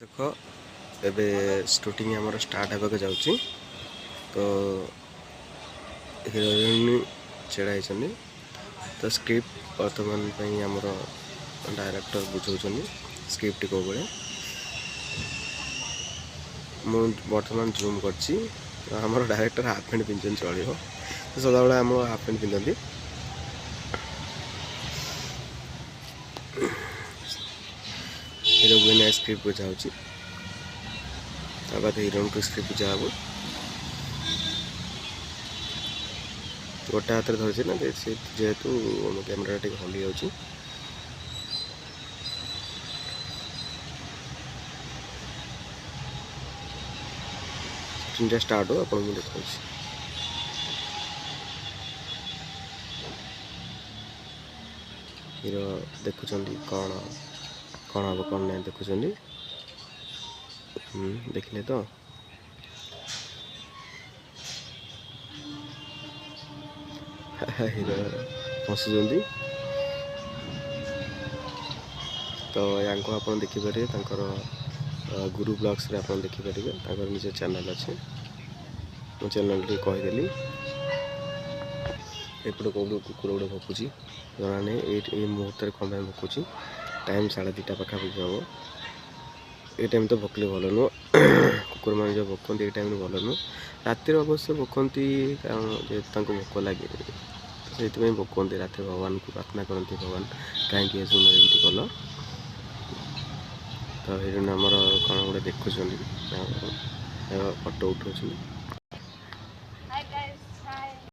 देख एबे शूटिंग आमर स्टार्ट होगा जाऊँगी तो हिरोइन छेड़ा तो स्क्रिप्ट बर्तमान आमर डायरेक्टर बुझाऊँ स्क्रिप्ट को बड़े मु बर्तमान जूम कर डायरेक्टर हाफ पैंट पिंधन चलो तो सदा आम हाफ पैंट पिंधती हिरोइन स्क्रिप्ट बुझाऊँ बाद हिरोइन को स्क्रिप्ट बुझा हम गोटे हाथ में धरती ना जेहेतु मो कैमेरा टे हली जाऊँगी शूटिंग स्टार्ट हो आपको देखा हिरो देखुं कौन कौन हम कौन नहीं देखुं देखिले तो हिरो हसुँच तो या आप देखिपारे गुरु ब्लॉग्स रे आप देखिपारे निज चैनल अच्छे मो चैनल टी कहीदेली एपटे कौट कुकुर गोटे भकुची जना नहीं ये मुहूर्त कौन भकुची टाइम 2:30 पाखापाखि हम ये टाइम तो भोकले भल नुह कुकुर मैंने जो भोकती ये टाइम भल नुह रातिर अवश्य भोकती कारण जेहतु भोक लगे से भोकती रात भगवान को प्रार्थना करती भगवान कहीं एमती कल तो हिरोइन आमर कौन गोटे देखुं फोटो उठाऊँ